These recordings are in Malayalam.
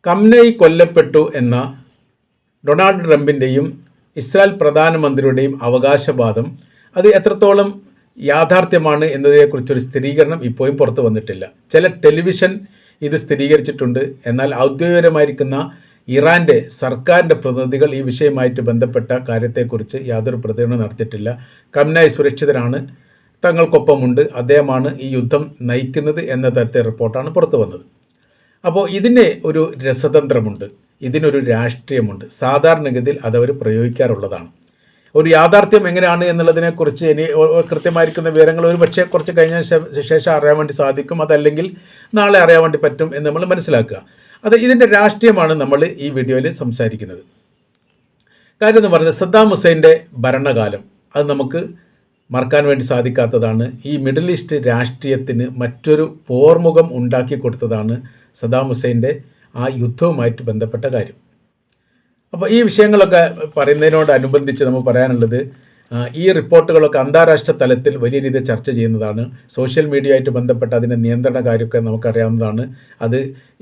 ഖംനൈ കൊല്ലപ്പെട്ടു എന്ന ഡൊണാൾഡ് ട്രംപിൻ്റെയും ഇസ്രായേൽ പ്രധാനമന്ത്രിയുടെയും അവകാശവാദം അത് എത്രത്തോളം യാഥാർത്ഥ്യമാണ് എന്നതിനെക്കുറിച്ചൊരു സ്ഥിരീകരണം ഇപ്പോഴും പുറത്തു വന്നിട്ടില്ല. ചില ടെലിവിഷൻ ഇത് സ്ഥിരീകരിച്ചിട്ടുണ്ട്. എന്നാൽ ഔദ്യോഗികമായിരിക്കുന്ന ഇറാൻ്റെ സർക്കാരിൻ്റെ പ്രതിനിധികൾ ഈ വിഷയവുമായിട്ട് ബന്ധപ്പെട്ട കാര്യത്തെക്കുറിച്ച് യാതൊരു പ്രതികരണം നടത്തിയിട്ടില്ല. ഖംനൈ സുരക്ഷിതരാണ്, തങ്ങൾക്കൊപ്പമുണ്ട്, അദ്ദേഹമാണ് ഈ യുദ്ധം നയിക്കുന്നത് എന്ന തരത്തെ റിപ്പോർട്ടാണ് പുറത്തു വന്നത്. അപ്പോൾ ഇതിന് ഒരു രസതന്ത്രമുണ്ട്, ഇതിനൊരു രാഷ്ട്രീയമുണ്ട്. സാധാരണഗതിയിൽ അതവർ പ്രയോഗിക്കാറുള്ളതാണ്. ഒരു യാഥാർത്ഥ്യം എങ്ങനെയാണ് എന്നുള്ളതിനെക്കുറിച്ച് ഇനി കൃത്യമായിരിക്കുന്ന വിവരങ്ങൾ ഒരു പക്ഷേ കുറച്ച് കഴിഞ്ഞ ശേഷം അറിയാൻ വേണ്ടി സാധിക്കും, അതല്ലെങ്കിൽ നാളെ അറിയാൻ വേണ്ടി പറ്റും എന്ന് നമ്മൾ മനസ്സിലാക്കുക. ഇതിൻ്റെ രാഷ്ട്രീയമാണ് നമ്മൾ ഈ വീഡിയോയിൽ സംസാരിക്കുന്നത്. കാര്യം എന്ന് പറയുന്നത് സദ്ദാം ഹുസൈൻ്റെ ഭരണകാലം അത് നമുക്ക് മറക്കാൻ വേണ്ടി സാധിക്കാത്തതാണ്. ഈ മിഡിൽ ഈസ്റ്റ് രാഷ്ട്രീയത്തിന് മറ്റൊരു പോർമുഖം ഉണ്ടാക്കി കൊടുത്തതാണ് സദ്ദാം ഹുസൈൻ്റെ ആ യുദ്ധവുമായിട്ട് ബന്ധപ്പെട്ട കാര്യം. അപ്പോൾ ഈ വിഷയങ്ങളൊക്കെ പറയുന്നതിനോടനുബന്ധിച്ച് നമുക്ക് പറയാനുള്ളത്, ഈ റിപ്പോർട്ടുകളൊക്കെ അന്താരാഷ്ട്ര തലത്തിൽ വലിയ രീതിയിൽ ചർച്ച ചെയ്യുന്നതാണ്. സോഷ്യൽ മീഡിയ ആയിട്ട് ബന്ധപ്പെട്ട അതിൻ്റെ നിയന്ത്രണ കാര്യമൊക്കെ നമുക്കറിയാവുന്നതാണ്. അത്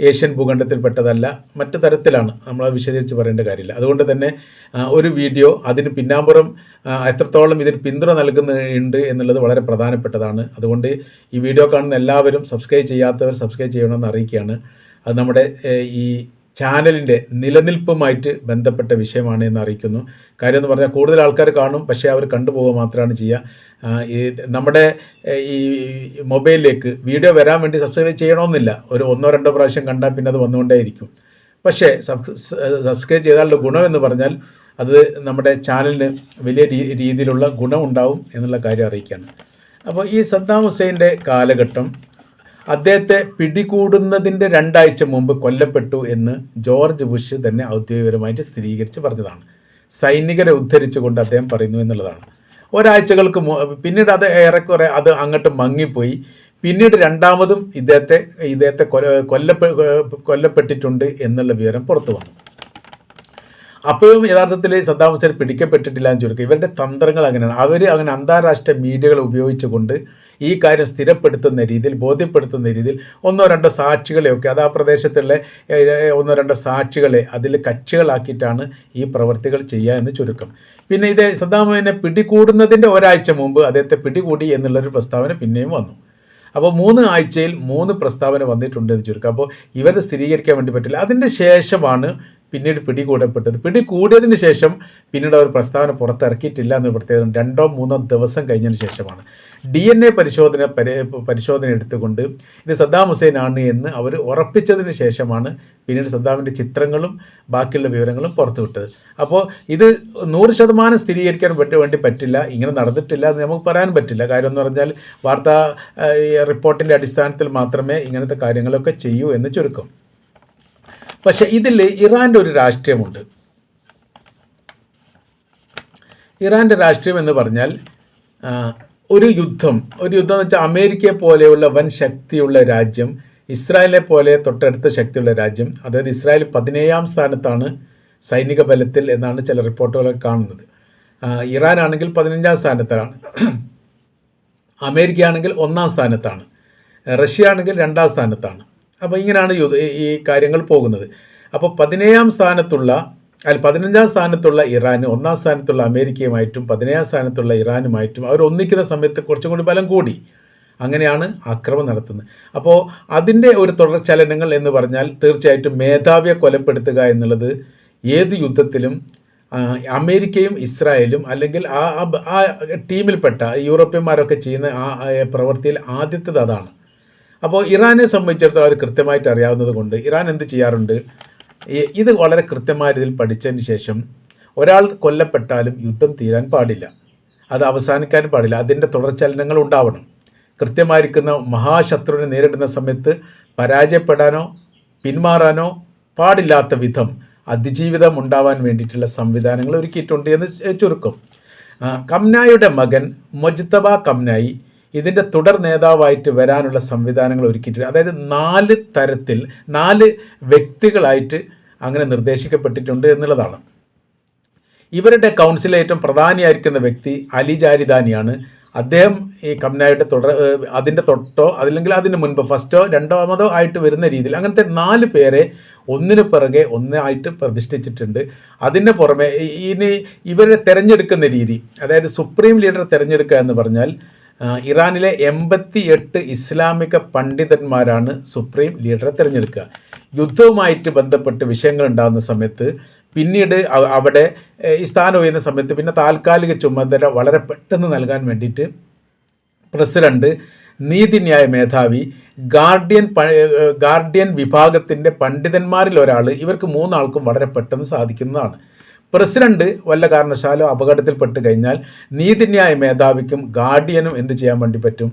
ഏഷ്യൻ ഭൂഖണ്ഡത്തിൽപ്പെട്ടതല്ല, മറ്റു തരത്തിലാണ്, നമ്മൾ വിശദീകരിച്ച് പറയേണ്ട കാര്യമില്ല. അതുകൊണ്ട് തന്നെ ഒരു വീഡിയോ അതിന് പിന്നാമ്പുറം എത്രത്തോളം ഇതിന് പിന്തുണ നൽകുന്നുണ്ട് എന്നുള്ളത് വളരെ പ്രധാനപ്പെട്ടതാണ്. അതുകൊണ്ട് ഈ വീഡിയോ കാണുന്ന എല്ലാവരും സബ്സ്ക്രൈബ് ചെയ്യാത്തവർ സബ്സ്ക്രൈബ് ചെയ്യണമെന്ന് അറിയിക്കുകയാണ്. അത് നമ്മുടെ ഈ ചാനലിൻ്റെ നിലനിൽപ്പുമായിട്ട് ബന്ധപ്പെട്ട വിഷയമാണ് എന്ന് അറിയിക്കുന്നു. കാര്യം എന്ന് പറഞ്ഞാൽ കൂടുതൽ ആൾക്കാർ കാണും, പക്ഷേ അവർ കണ്ടുപോവുക മാത്രമാണ് ചെയ്യുക. ഈ നമ്മുടെ ഈ മൊബൈലിലേക്ക് വീഡിയോ വരാൻ വേണ്ടി സബ്സ്ക്രൈബ് ചെയ്യണമെന്നില്ല. ഒരു 1-2 പ്രാവശ്യം കണ്ടാൽ പിന്നെ അത് വന്നുകൊണ്ടേയിരിക്കും. പക്ഷേ സബ്സ്ക്രൈബ് ചെയ്താലുള്ള ഗുണമെന്ന് പറഞ്ഞാൽ അത് നമ്മുടെ ചാനലിന് വലിയ രീതിയിലുള്ള ഗുണമുണ്ടാവും എന്നുള്ള കാര്യം അറിയിക്കുകയാണ്. അപ്പോൾ ഈ സദ്ദാം ഹുസൈൻ്റെ കാലഘട്ടം, അദ്ദേഹത്തെ പിടികൂടുന്നതിൻ്റെ 2 ആഴ്ച മുമ്പ് കൊല്ലപ്പെട്ടു എന്ന് ജോർജ് ബുഷ് തന്നെ ഔദ്യോഗികപരമായിട്ട് സ്ഥിരീകരിച്ച് പറഞ്ഞതാണ്. സൈനികരെ ഉദ്ധരിച്ചുകൊണ്ട് അദ്ദേഹം പറയുന്നു എന്നുള്ളതാണ്. ഒരാഴ്ചകൾക്ക് പിന്നീട് അത് ഏറെക്കുറെ അത് അങ്ങോട്ട് മങ്ങിപ്പോയി. പിന്നീട് രണ്ടാമതും ഇദ്ദേഹത്തെ കൊല്ലപ്പെട്ടിട്ടുണ്ട് എന്നുള്ള വിവരം പുറത്തു വന്നു. അപ്പോഴും യഥാർത്ഥത്തിൽ സദ്ദാം ഹുസൈൻ പിടിക്കപ്പെട്ടിട്ടില്ല എന്ന് ചുരുക്കം. ഇവരുടെ തന്ത്രങ്ങൾ അങ്ങനെയാണ്. അവർ അങ്ങനെ അന്താരാഷ്ട്ര മീഡിയകൾ ഉപയോഗിച്ചുകൊണ്ട് ഈ കാര്യം സ്ഥിരപ്പെടുത്തുന്ന രീതിയിൽ, ബോധ്യപ്പെടുത്തുന്ന രീതിയിൽ 1-2 സാക്ഷികളെയൊക്കെ, അത് ആ പ്രദേശത്തുള്ള 1-2 സാക്ഷികളെ അതിൽ കക്ഷികളാക്കിയിട്ടാണ് ഈ പ്രവർത്തികൾ ചെയ്യുക എന്ന് ചുരുക്കം. പിന്നെ ഇത് സദ്ദാം ഹുസൈനെ പിടികൂടുന്നതിൻ്റെ ഒരാഴ്ച മുമ്പ് അദ്ദേഹത്തെ പിടികൂടി എന്നുള്ളൊരു പ്രസ്താവന പിന്നെയും വന്നു. അപ്പോൾ 3 ആഴ്ചയിൽ 3 പ്രസ്താവന വന്നിട്ടുണ്ട് എന്ന് ചുരുക്കം. അപ്പോൾ ഇവരെ സ്ഥിരീകരിക്കാൻ വേണ്ടി പറ്റില്ല. അതിൻ്റെ ശേഷമാണ് പിന്നീട് പിടികൂടപ്പെട്ടത്. പിടികൂടിയതിന് ശേഷം പിന്നീട് അവർ പ്രസ്താവന പുറത്തിറക്കിയിട്ടില്ല എന്ന് പ്രത്യേകം 2-3 ദിവസം കഴിഞ്ഞതിന് ശേഷമാണ് DNA പരിശോധന എടുത്തുകൊണ്ട് ഇത് സദ്ദാം ഹുസൈൻ ആണ് എന്ന് അവർ ഉറപ്പിച്ചതിന് ശേഷമാണ് പിന്നീട് സദ്ദാമിൻ്റെ ചിത്രങ്ങളും ബാക്കിയുള്ള വിവരങ്ങളും പുറത്തുവിട്ടത്. അപ്പോൾ ഇത് 100% സ്ഥിരീകരിക്കാൻ വേണ്ടി പറ്റില്ല, ഇങ്ങനെ നടന്നിട്ടില്ല എന്ന് നമുക്ക് പറയാൻ പറ്റില്ല. കാര്യം എന്ന് പറഞ്ഞാൽ വാർത്താ റിപ്പോർട്ടിൻ്റെ അടിസ്ഥാനത്തിൽ മാത്രമേ ഇങ്ങനത്തെ കാര്യങ്ങളൊക്കെ ചെയ്യൂ എന്ന് ചുരുക്കം. പക്ഷേ ഇതിൽ ഇറാൻ്റെ ഒരു രാഷ്ട്രീയമുണ്ട്. ഇറാൻ്റെ രാഷ്ട്രീയം എന്ന് പറഞ്ഞാൽ ഒരു യുദ്ധം എന്ന് വെച്ചാൽ അമേരിക്കയെ പോലെയുള്ള വൻ ശക്തിയുള്ള രാജ്യം, ഇസ്രായേലിനെ പോലെ തൊട്ടടുത്ത ശക്തിയുള്ള രാജ്യം, അതായത് ഇസ്രായേൽ 17ാം സ്ഥാനത്താണ് സൈനിക ബലത്തിൽ എന്നാണ് ചില റിപ്പോർട്ടുകളൊക്കെ കാണുന്നത്. ഇറാൻ ആണെങ്കിൽ 15ാം സ്ഥാനത്താണ്, അമേരിക്ക ആണെങ്കിൽ 1ാം സ്ഥാനത്താണ്, റഷ്യ ആണെങ്കിൽ 2ാം സ്ഥാനത്താണ്. അപ്പോൾ ഇങ്ങനെയാണ് ഈ കാര്യങ്ങൾ പോകുന്നത്. അപ്പോൾ 15ാം സ്ഥാനത്തുള്ള ഇറാൻ 1ാം സ്ഥാനത്തുള്ള അമേരിക്കയുമായിട്ടും 15ാം സ്ഥാനത്തുള്ള ഇറാനുമായിട്ടും അവർ ഒന്നിക്കുന്ന സമയത്ത് കുറച്ചും കൂടി ബലം കൂടി. അങ്ങനെയാണ് ആക്രമണം നടത്തുന്നത്. അപ്പോൾ അതിൻ്റെ ഒരു തുടർചലനങ്ങൾ എന്ന് പറഞ്ഞാൽ തീർച്ചയായിട്ടും മേധാവിയെ കൊലപ്പെടുത്തുക എന്നുള്ളത് ഏത് യുദ്ധത്തിലും അമേരിക്കയും ഇസ്രായേലും അല്ലെങ്കിൽ ആ ടീമിൽപ്പെട്ട യൂറോപ്യന്മാരൊക്കെ ചെയ്യുന്ന ആ പ്രവൃത്തിയിൽ ആദ്യത്തേത് അതാണ്. അപ്പോൾ ഇറാനെ സംബന്ധിച്ചിടത്തോളം അവർ കൃത്യമായിട്ട് അറിയാവുന്നത് കൊണ്ട് ഇറാൻ എന്ത് ചെയ്യാറുണ്ട്, ഇത് വളരെ കൃത്യമായ രീതിയിൽ പഠിച്ചതിന് ശേഷം ഒരാൾ കൊല്ലപ്പെട്ടാലും യുദ്ധം തീരാൻ പാടില്ല, അത് അവസാനിക്കാൻ പാടില്ല, അതിൻ്റെ തുടർചലനങ്ങൾ ഉണ്ടാവണം. കൃത്യമായിരിക്കുന്ന മഹാശത്രുവിനെ നേരിടുന്ന സമയത്ത് പരാജയപ്പെടാനോ പിന്മാറാനോ പാടില്ലാത്ത വിധം അതിജീവിതം ഉണ്ടാവാൻ വേണ്ടിയിട്ടുള്ള സംവിധാനങ്ങൾ ഒരുക്കിയിട്ടുണ്ട് എന്ന് ചുരുക്കം. ഖംനായിയുടെ മകൻ മൊജ്തബ ഖംനായി ഇതിൻ്റെ തുടർ നേതാവായിട്ട് വരാനുള്ള സംവിധാനങ്ങൾ ഒരുക്കിയിട്ടുണ്ട്. അതായത് 4 തരത്തിൽ 4 വ്യക്തികളായിട്ട് അങ്ങനെ നിർദ്ദേശിക്കപ്പെട്ടിട്ടുണ്ട് എന്നുള്ളതാണ്. ഇവരുടെ കൗൺസിലിൽ ഏറ്റവും പ്രധാനിയായിരിക്കുന്ന വ്യക്തി അലി ജാരിദാനിയാണ്. അദ്ദേഹം ഈ കംനായുടെ അതിൻ്റെ തൊട്ടോ അതല്ലെങ്കിൽ അതിന് മുൻപ് ഫസ്റ്റോ രണ്ടാമതോ ആയിട്ട് വരുന്ന രീതിയിൽ അങ്ങനത്തെ 4 പേരെ ഒന്നിനു പിറകെ ഒന്നായിട്ട് പ്രതിഷ്ഠിച്ചിട്ടുണ്ട്. അതിന് പുറമെ ഇനി ഇവരെ തിരഞ്ഞെടുക്കുന്ന രീതി, അതായത് സുപ്രീം ലീഡർ തിരഞ്ഞെടുക്കുക എന്ന് പറഞ്ഞാൽ ഇറാനിലെ 88 ഇസ്ലാമിക പണ്ഡിതന്മാരാണ് സുപ്രീം ലീഡറെ തിരഞ്ഞെടുക്കുക. യുദ്ധവുമായിട്ട് ബന്ധപ്പെട്ട് വിഷയങ്ങൾ ഉണ്ടാകുന്ന സമയത്ത് പിന്നീട് അവിടെ ഈ സ്ഥാനം ഉയരുന്ന സമയത്ത് പിന്നെ താൽക്കാലിക ചുമതല വളരെ പെട്ടെന്ന് നൽകാൻ വേണ്ടിയിട്ട് പ്രസിഡന്റ്, നീതിന്യായ മേധാവി, ഗാർഡിയൻ വിഭാഗത്തിൻ്റെ പണ്ഡിതന്മാരിൽ ഒരാൾ, ഇവർക്ക് 3 ആൾക്കും വളരെ പെട്ടെന്ന് സാധിക്കുന്നതാണ്. പ്രസിഡന്റ് വല്ല കാരണവശാലോ അപകടത്തിൽപ്പെട്ട് കഴിഞ്ഞാൽ നീതിന്യായ മേധാവിക്കും ഗാർഡിയനും എന്ത് ചെയ്യാൻ വേണ്ടി പറ്റും?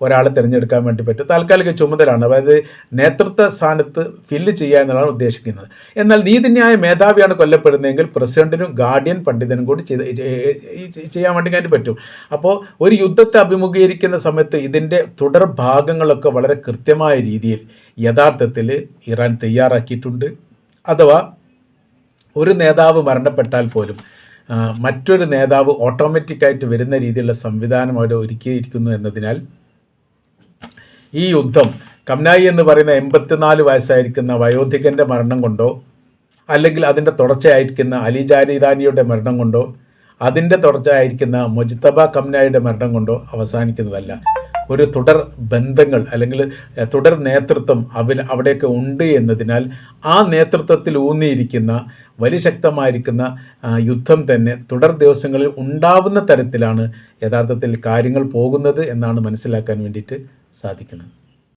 ഒരാളെ തിരഞ്ഞെടുക്കാൻ വേണ്ടി പറ്റും. താൽക്കാലിക ചുമതലയാണ്, അതായത് നേതൃത്വ സ്ഥാനത്ത് ഫില്ല് ചെയ്യുക എന്നുള്ളതാണ് ഉദ്ദേശിക്കുന്നത്. എന്നാൽ നീതിന്യായ മേധാവിയാണ് കൊല്ലപ്പെടുന്നതെങ്കിൽ പ്രസിഡന്റിനും ഗാർഡിയൻ പണ്ഡിതനും കൂടി ചെയ്യാൻ വേണ്ടി പറ്റും. അപ്പോൾ ഒരു യുദ്ധത്തെ അഭിമുഖീകരിക്കുന്ന സമയത്ത് ഇതിൻ്റെ തുടർ ഭാഗങ്ങളൊക്കെ വളരെ കൃത്യമായ രീതിയിൽ യഥാർത്ഥത്തിൽ ഇറാൻ തയ്യാറാക്കിയിട്ടുണ്ട്. അഥവാ ഒരു നേതാവ് മരണപ്പെട്ടാൽ പോലും മറ്റൊരു നേതാവ് ഓട്ടോമാറ്റിക്കായിട്ട് വരുന്ന രീതിയിലുള്ള സംവിധാനം അവിടെ ഒരുക്കിയിരിക്കുന്നു എന്നതിനാൽ ഈ യുദ്ധം കംനായി എന്ന് പറയുന്ന 84 വയസ്സായിരിക്കുന്ന വയോധികൻ്റെ മരണം കൊണ്ടോ അല്ലെങ്കിൽ അതിൻ്റെ തുടർച്ചയായിരിക്കുന്ന അലി ജാരിദാനിയുടെ മരണം കൊണ്ടോ അതിൻ്റെ തുടർച്ചയായിരിക്കുന്ന മുജ്തബ കംനായിയുടെ മരണം കൊണ്ടോ അവസാനിക്കുന്നതല്ല. ഒരു തുടർ ബന്ധങ്ങൾ അല്ലെങ്കിൽ തുടർ നേതൃത്വം അവിടെയൊക്കെ ഉണ്ട് എന്നതിനാൽ ആ നേതൃത്വത്തിൽ ഊന്നിയിരിക്കുന്ന വലിയ ശക്തമായിരിക്കുന്ന യുദ്ധം തന്നെ തുടർ ദിവസങ്ങളിൽ ഉണ്ടാവുന്ന തരത്തിലാണ് യഥാർത്ഥത്തിൽ കാര്യങ്ങൾ പോകുന്നത് എന്നാണ് മനസ്സിലാക്കാൻ വേണ്ടിയിട്ട് സാധിക്കുന്നത്.